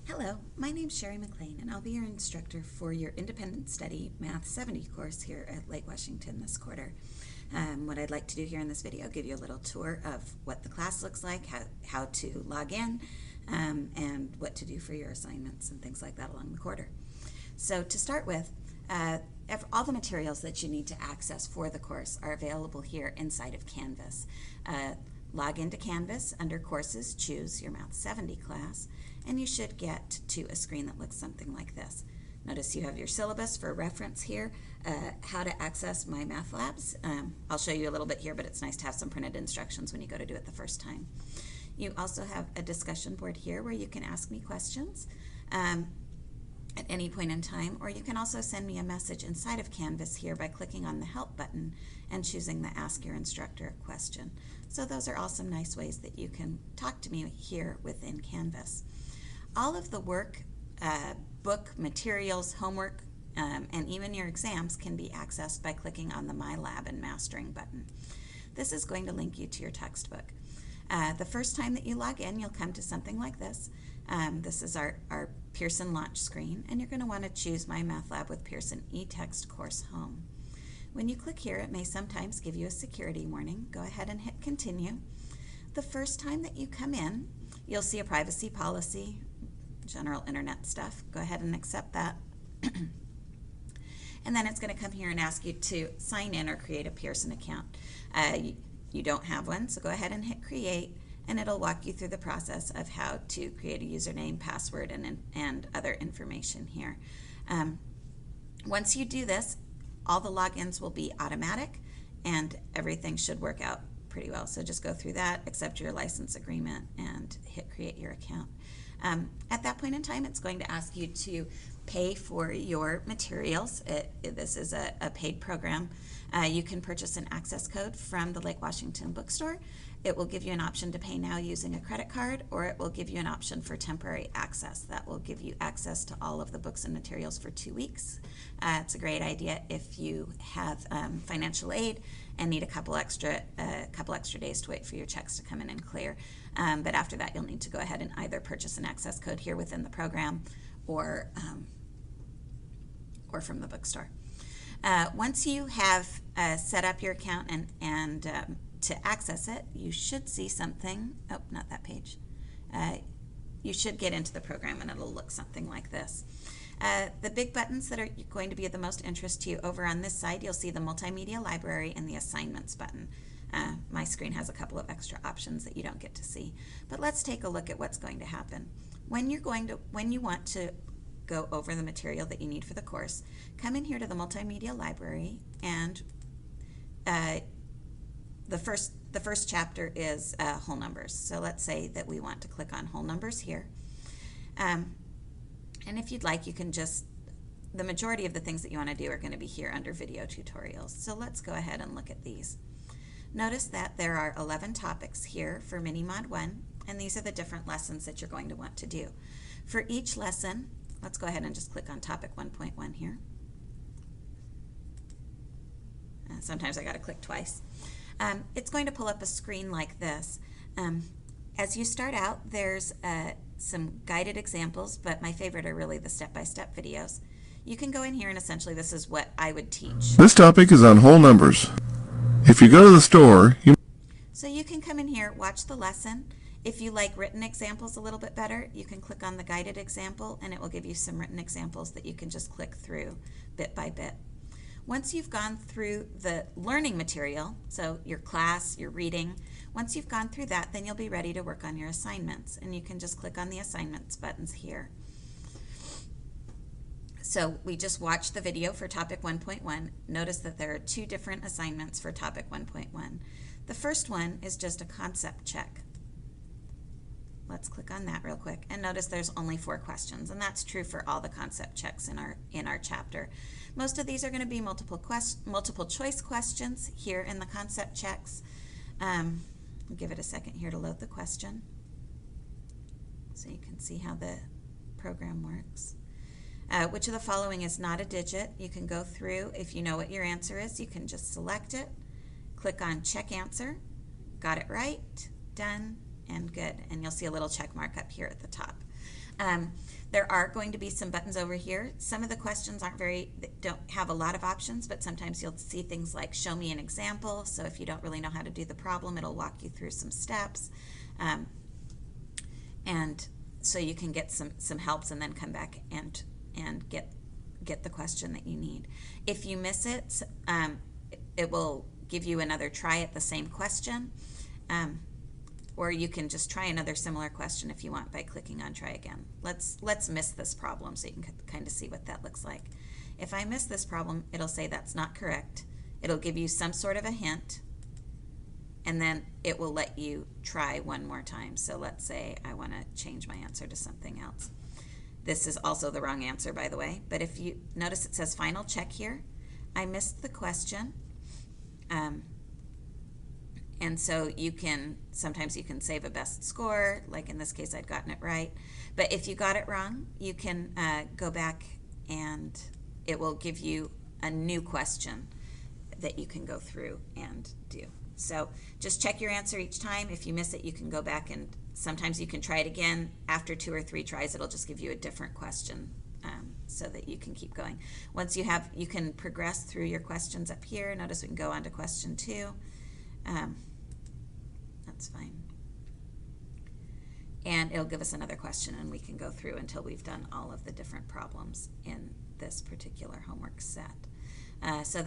Hello, my name's Sherry McLean, and I'll be your instructor for your Independent Study Math 70 course here at Lake Washington this quarter. What I'd like to do here in this video, give you a little tour of what the class looks like, how to log in, and what to do for your assignments and things like that along the quarter. So to start with, all the materials that you need to access for the course are available here inside of Canvas. Log into Canvas, under Courses, choose your Math 70 class, and you should get to a screen that looks something like this. Notice you have your syllabus for reference here, how to access My Math Labs. I'll show you a little bit here, but it's nice to have some printed instructions when you go to do it the first time. You also have a discussion board here where you can ask me questions at any point in time, or you can also send me a message inside of Canvas here by clicking on the Help button and choosing the Ask Your Instructor a question. So those are all some nice ways that you can talk to me here within Canvas. All of the work, book, materials, homework, and even your exams can be accessed by clicking on the My Lab and Mastering button. This is going to link you to your textbook. The first time that you log in, you'll come to something like this. This is our Pearson launch screen, and you're going to want to choose My Math Lab with Pearson eText Course Home. When you click here, it may sometimes give you a security warning. Go ahead and hit Continue. The first time that you come in, you'll see a privacy policy, general internet stuff. Go ahead and accept that. And then it's going to come here and ask you to sign in or create a Pearson account. You don't have one, so go ahead and hit Create, and it'll walk you through the process of how to create a username, password, and other information here. Once you do this, all the logins will be automatic, and everything should work out pretty well. So just go through that, accept your license agreement, and hit Create Your Account. At that point in time, it's going to ask you to pay for your materials. This is a paid program. You can purchase an access code from the Lake Washington bookstore. It will give you an option to pay now using a credit card, or it will give you an option for temporary access. That will give you access to all of the books and materials for 2 weeks. It's a great idea if you have financial aid and need a couple extra days to wait for your checks to come in and clear. But after that, you'll need to go ahead and either purchase an access code here within the program or from the bookstore. Once you have set up your account and to access it, you should see something. Oh, not that page. You should get into the program, and it'll look something like this. The big buttons that are going to be of the most interest to you, over on this side, you'll see the Multimedia Library and the Assignments button. My screen has a couple of extra options that you don't get to see. But let's take a look at what's going to happen. When you want to go over the material that you need for the course, come in here to the Multimedia Library, and the first chapter is whole numbers. So let's say that we want to click on whole numbers here. And if you'd like, you can the majority of the things that you want to do are going to be here under video tutorials. So let's go ahead and look at these. Notice that there are 11 topics here for Mini Mod 1, and these are the different lessons that you're going to want to do. For each lesson, let's go ahead and just click on topic 1.1 here. Sometimes I got to click twice. It's going to pull up a screen like this. As you start out, there's some guided examples, but my favorite are really the step-by-step videos. You can go in here, and essentially this is what I would teach. This topic is on whole numbers. If you go to the store, So you can come in here, watch the lesson. If you like written examples a little bit better, you can click on the guided example, and it will give you some written examples that you can just click through bit by bit. Once you've gone through the learning material, so your class, your reading, once you've gone through that, then you'll be ready to work on your assignments, and you can just click on the assignments buttons here. So we just watched the video for topic 1.1. Notice that there are 2 different assignments for topic 1.1. The first one is just a concept check. Let's click on that real quick, and notice there's only 4 questions, and that's true for all the concept checks in our chapter. Most of these are going to be multiple choice questions here in the concept checks. I'll give it a second here to load the question so you can see how the program works. Which of the following is not a digit? You can go through. If you know what your answer is, you can just select it, click on Check Answer, got it right, done, and good. And you'll see a little check mark up here at the top. There are going to be some buttons over here. Some of the questions don't have a lot of options, but sometimes you'll see things like show me an example. So if you don't really know how to do the problem, it'll walk you through some steps. And so you can get some helps and then come back and get the question that you need. If you miss it, it will give you another try at the same question. Or you can just try another similar question if you want by clicking on try again. Let's miss this problem so you can kind of see what that looks like. If I miss this problem, it'll say that's not correct. It'll give you some sort of a hint, and then it will let you try one more time. So let's say I want to change my answer to something else. This is also the wrong answer, by the way, but if you notice it says final check here, I missed the question. And so sometimes you can save a best score, like in this case I'd gotten it right. But if you got it wrong, you can go back and it will give you a new question that you can go through and do. So just check your answer each time. If you miss it, you can go back and sometimes you can try it again. After 2 or 3 tries, it'll just give you a different question so that you can keep going. Once you can progress through your questions up here. Notice we can go on to question 2. That's fine. And it'll give us another question and we can go through until we've done all of the different problems in this particular homework set. So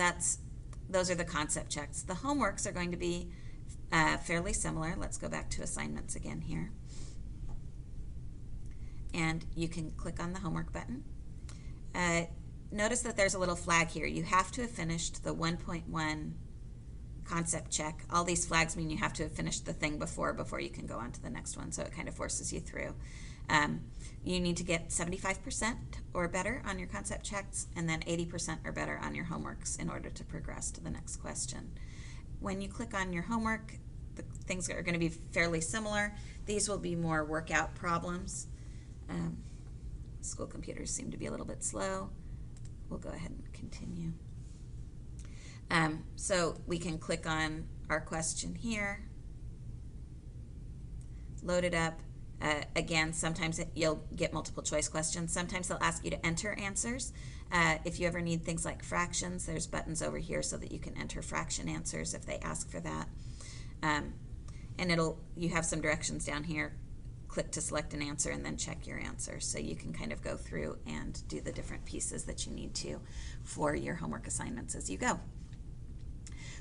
those are the concept checks. The homeworks are going to be fairly similar. Let's go back to assignments again here. And you can click on the homework button. Notice that there's a little flag here. You have to have finished the 1.1 concept check. All these flags mean you have to have finished the thing before you can go on to the next one, so it kind of forces you through. You need to get 75% or better on your concept checks and then 80% or better on your homeworks in order to progress to the next question. When you click on your homework, the things are going to be fairly similar. These will be more workout problems. School computers seem to be a little bit slow. We'll go ahead and continue. So we can click on our question here, load it up. Again, sometimes you'll get multiple choice questions. Sometimes they'll ask you to enter answers. If you ever need things like fractions, there's buttons over here so that you can enter fraction answers if they ask for that. And you have some directions down here. Click to select an answer and then check your answer. So you can kind of go through and do the different pieces that you need to for your homework assignments as you go.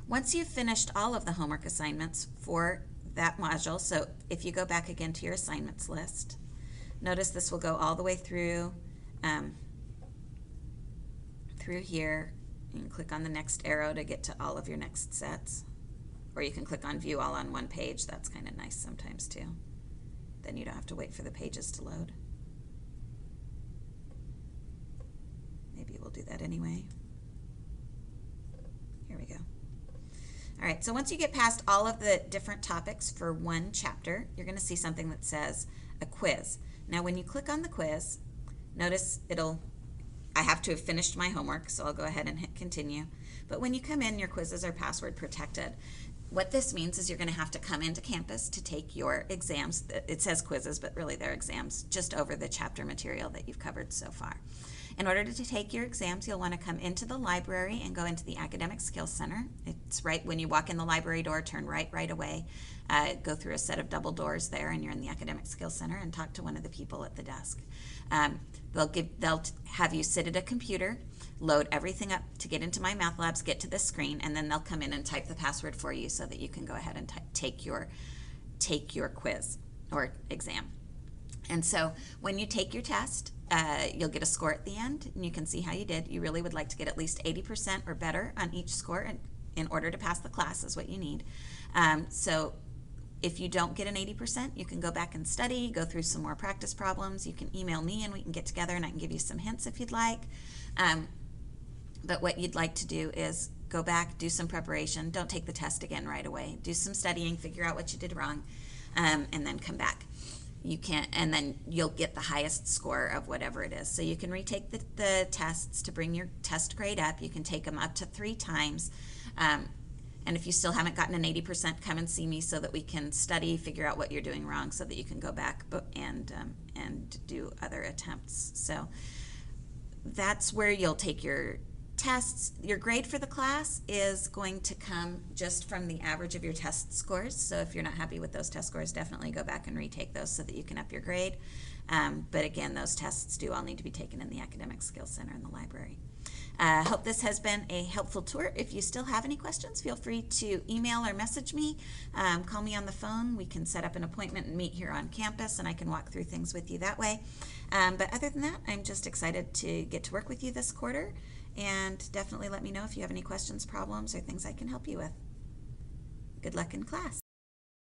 Once you've finished all of the homework assignments for that module, so if you go back again to your assignments list, notice this will go all the way through here. You can click on the next arrow to get to all of your next sets, or you can click on view all on one page. That's kind of nice sometimes too. Then you don't have to wait for the pages to load. Maybe we'll do that anyway. Here we go. All right, so once you get past all of the different topics for one chapter, you're going to see something that says a quiz. Now when you click on the quiz, notice I have to have finished my homework, so I'll go ahead and hit continue. But when you come in, your quizzes are password protected. What this means is you're going to have to come into campus to take your exams. It says quizzes, but really they're exams just over the chapter material that you've covered so far. In order to take your exams, you'll want to come into the library and go into the Academic Skills Center. It's right when you walk in the library door, turn right away, go through a set of double doors there, and you're in the Academic Skills Center, and talk to one of the people at the desk. They'll have you sit at a computer, load everything up to get into MyMathLabs, get to this screen, and then they'll come in and type the password for you so that you can go ahead and take your quiz or exam. And so when you take your test, you'll get a score at the end, and you can see how you did. You really would like to get at least 80% or better on each score in order to pass the class is what you need. So if you don't get an 80%, you can go back and study, go through some more practice problems. You can email me and we can get together and I can give you some hints if you'd like. But what you'd like to do is go back, do some preparation. Don't take the test again right away. Do some studying, figure out what you did wrong, and then come back. And then you'll get the highest score of whatever it is. So you can retake the tests to bring your test grade up. You can take them up to 3 times. And if you still haven't gotten an 80%, come and see me so that we can study, figure out what you're doing wrong so that you can go back and and do other attempts. So that's where you'll take your tests. Your grade for the class is going to come just from the average of your test scores. So if you're not happy with those test scores, definitely go back and retake those so that you can up your grade. But again, those tests do all need to be taken in the Academic Skills Center in the library. Hope this has been a helpful tour. If you still have any questions, feel free to email or message me. Call me on the phone. We can set up an appointment and meet here on campus, and I can walk through things with you that way. But other than that, I'm just excited to get to work with you this quarter, and definitely let me know if you have any questions, problems, or things I can help you with. Good luck in class.